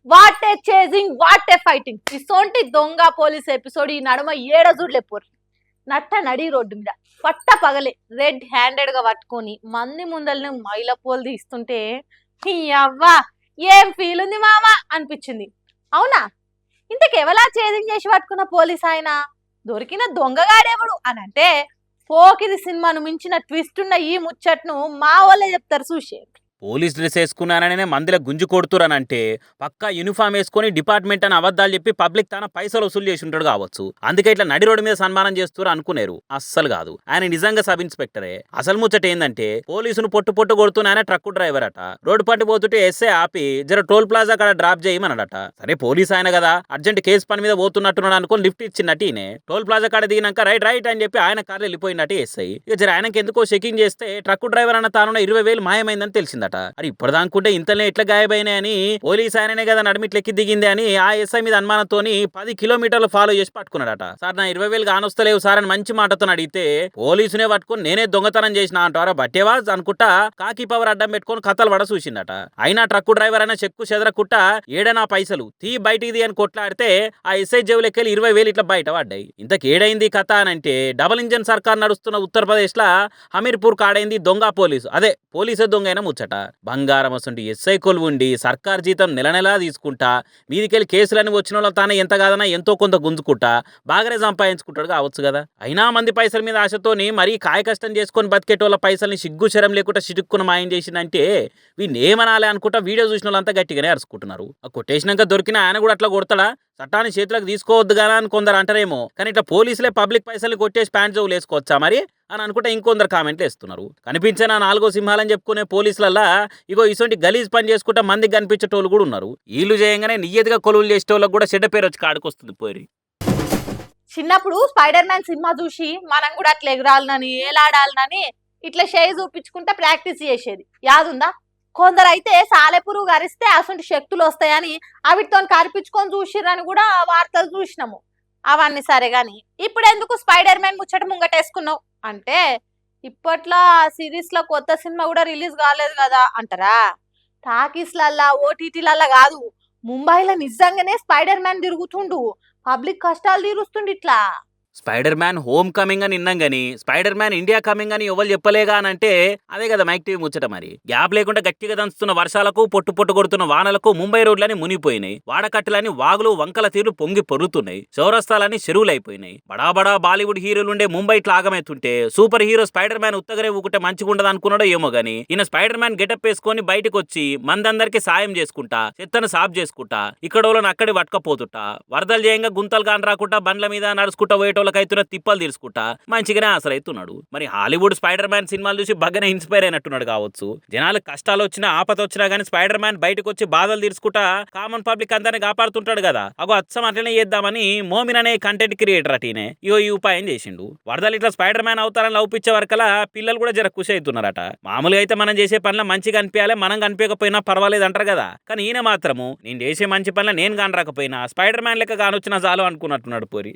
What a chasing what a fighting ఇసోంటి దొంగ police episode ఈ నడుమ ఏడ చూడలేపోరు నట్ట నడి రోడ్డు మీద పట్ట పగలే రెడ్ హ్యాండెడ్ గా పట్టుకొని మంది ముందల్ని మైల పోలు తీస్తుంటే అవ్వా ఏం ఫీల్ ఉంది మామా అనిపించింది. అవునా ఇంతకెవలా చేజింగ్ చేసి పట్టుకున్న పోలీస్ ఆయన దొరికిన దొంగగాడేవాడు అని అంటే పోకిరి సినిమాను మించిన ట్విస్ట్ ఉన్న ఈ ముచ్చట్ను మా వాళ్ళే చెప్తారు చూసే. పోలీస్ డ్రెస్ వేసుకున్నాననే మందిలో గుంజు కొడుతురానంటే పక్కా యూనిఫామ్ వేసుకొని డిపార్ట్మెంట్ అని అబద్ధాలు చెప్పి పబ్లిక్ తన పైసలు వసూలు చేసి ఉంటాడు కావచ్చు. అందుకే ఇట్లా నడి రోడ్డు మీద సన్మానం చేస్తారు అనుకునేరు. అస్సలు కాదు, ఆయన నిజంగా సబ్ ఇన్స్పెక్టరే. అసలు ముచ్చట ఏందంటే పోలీసును పొట్టు పొట్టు కొడుతున్నాయన ట్రక్ డ్రైవర్ అట. రోడ్డు పట్టి పోతుంటే ఎస్ఏ ఆపి జర టోల్ ప్లాజా అక్కడ డ్రాప్ చేయమన్నాడట. సరే పోలీస్ ఆయన కదా అర్జెంట్ కేసు పని మీద పోతున్నట్టున్నాడు అనుకుని లిఫ్ట్ ఇచ్చినట్టు ఈయనే టోల్ ప్లాజా కాడ దిగినాక రైట్ రైట్ అని చెప్పి ఆయన కార్లు వెళ్ళిపోయినట్టు ఎస్ఐ. ఇక జర ఆయనకి ఎందుకో చెకింగ్ చేస్తే ట్రక్ డ్రైవర్ అన్న తాను 20,000 మాయమైందని తెలిసిందట. అరే ఇప్పుడు దానుకుంటే ఇంతనే ఎట్లా గాయమైనాయని పోలీస్ ఆయననే కదా నడిమిట్లెక్కి దిగింది అని ఆ ఎస్ఐ మీద అనుమానంతో 10 కిలోమీటర్లు ఫాలో చేసి పట్టుకున్నాడట. సార్ నా 20,000 కానొస్తలేవు సార్ అని మంచి మాటతో అడిగితే పోలీసునే పట్టుకుని నేనే దొంగతనం చేసిన అంటారా బట్టేవా అనుకుంటా కాకి పవర్ అడ్డం పెట్టుకుని కథలు పడ చూసిందట. అయినా ట్రక్ డ్రైవర్ అయినా చెక్కు చెదరకుట్ట ఏడనా పైసలు తీ బయటికి అని కొట్లాడితే ఆ ఎస్ఐ జేబులెక్కెళ్ళి 20,000 ఇట్లా బయట పడ్డాయి. ఇంతకేడైంది కథ అని అంటే డబుల్ ఇంజన్ సర్కార్ నడుస్తున్న ఉత్తరప్రదేశ్ లా హమీర్పూర్ కాడైంది దొంగ పోలీసు. అదే పోలీసు దొంగ అయిన ముచ్చట. బంగారం వస్తుంటే ఎస్ఐ కొలువు ఉండి సర్కార్ జీతం నెల నెలా తీసుకుంటా మీదికెళ్ళి కేసులని వచ్చిన వాళ్ళు తానే ఎంత కాదన్నా ఎంతో కొంత గుంజుకుంటా బాగానే సంపాదించుకుంటాడు కావచ్చు కదా. అయినా మంది పైసల మీద ఆశతోని మరీ కాయ కష్టం చేసుకొని బతికేటోళ్ళ పైసల్ని సిగ్గు శరం లేకుండా చిటుక్కున మాయం చేసిందంటే వీళ్ళు ఏమనాలి అనుకుంటా వీడియో చూసిన వాళ్ళంతా గట్టిగానే అరుచుకుంటున్నారు. ఆ కొట్టేసినాక దొరికిన ఆయన కూడా అట్లా కొడతాడా? చట్టాన్ని చేతులకు తీసుకోవద్దు కదా అని కొందరు అంటారేమో. కానీ ఇట్లా పోలీసులే పబ్లిక్ పైసల్ని కొట్టేసి ప్యాంట్ జోవులు వేసుకోవచ్చా మరి అని అనుకుంటే ఇంకొందరు కామెంట్లు వేస్తున్నారు. కనిపించిన 4 సింహాలని చెప్పుకునే పోలీసులల్లా ఇగో ఇటువంటి గలీజ్ పని చేసుకుంటే మందికి కనిపించేటోళ్ళు కూడా ఉన్నారు. వీళ్ళు చేయంగానే నియ్యతగా కొలువులు చేసేటోళ్ళకి కూడా చెడ్డ పేరు వచ్చి కాడుకొస్తుంది పోయి. చిన్నప్పుడు స్పైడర్ మ్యాన్ సినిమా చూసి మనం కూడా అట్లా ఎగరాలనని ఏలాడాలనని ఇట్లా షేయి చూపించుకుంటే ప్రాక్టీస్ చేసేది యాదుందా. కొందరు అయితే సాలెపురుగు గరిస్తే అసలు శక్తులు వస్తాయని అవిటితో కరిపించుకొని చూసిరని కూడా వార్తలు చూసినాము. అవన్నీ సరే గాని ఇప్పుడు ఎందుకు స్పైడర్ మ్యాన్ ముచ్చట ముంగటేసుకున్నావు అంటే ఇప్పట్లో సిరీస్ లో కొత్త సినిమా కూడా రిలీజ్ కాలేదు కదా అంటారా. టాకీస్లల్లా ఓటీటీలల్లా కాదు, ముంబైలో నిజంగానే స్పైడర్ మ్యాన్ తిరుగుతుండు, పబ్లిక్ కష్టాలు తీరుస్తుండు. ఇట్లా స్పైడర్ మ్యాన్ హోమ్ కమింగ్ అని విన్నాం గానీ స్పైడర్ మ్యాన్ ఇండియా కమింగ్ అని ఎవరు చెప్పలేగా అని అంటే అదే కదా మైక్ టీవీ ముచ్చట. మరి గ్యాప్ లేకుండా గట్టిగా దంచుతున్న వర్షాలకు పొట్టు పొట్టు కొడుతున్న వానలకు ముంబై రోడ్లని మునిగిపోయినాయి. వాడకట్టలని వాగులు వంకల తీరు పొంగి పొరుగుతున్నాయి. చౌరస్తాలని చెరువులైపోయినాయి. బడా బాలీవుడ్ హీరోలుండే ముంబై ఇట్లా ఆగమవుతుంటే సూపర్ హీరో స్పైడర్ మ్యాన్ ఉత్తగరే ఊకుంటే మంచిగా ఉండదు అనుకున్నాడో ఏమో గానీ ఈయన స్పైడర్ మ్యాన్ గెటప్ వేసుకొని బయటకు వచ్చి మందందరికి సాయం చేసుకుంటా చెత్తను సాఫ్ చేసుకుంటా ఇక్కడ వాళ్ళని అక్కడి పట్టుకపోతుంటా వరదలు చేయంగా గుంతలు కాని రాకుండా బండ్ల మీద నడుచుకుంటా పోయేటోళ్ళకైతున్న తిప్పలు తీసుకుంటా మంచిగానే ఆసరైతున్నాడు. మరి హాలీవుడ్ స్పైడర్ మ్యాన్ సినిమాలు చూసి బాగానే ఇన్స్పైర్ అయినట్టున్నాడు కావచ్చు. జనాలకు కష్టాలు వచ్చినా ఆపద వచ్చినా గానీ స్పైడర్ మ్యాన్ బయటకు వచ్చి బాధలు తీర్చుకుంటా కామన్ పబ్లిక్ అందరినీ కాపాడుతుంటాడు కదా. అగో అచ్చం అట్లనే చేద్దామని మోమిన్ అనే కంటెంట్ క్రియేటర్ అటీనే ఈ ఉపాయం చేసిండు. వరదలు ఇట్లా స్పైడర్ మ్యాన్ అవతారం లౌపించే వరకలా పిల్లలు కూడా జర ఖుషి అవుతున్నారట. మామూలుగా అయితే మనం చేసే పనుల మంచిగా అనిపించాలి, మనం కనిపించకపోయినా పర్వాలేదు అంటారు కదా. కానీ ఈయన మాత్రము నేను చేసే మంచి పనుల నేను కానరాకపోయినా స్పైడర్ మ్యాన్ లెక్క కానొచ్చినా చాలు అనుకున్నట్టున్నాడు పోరి.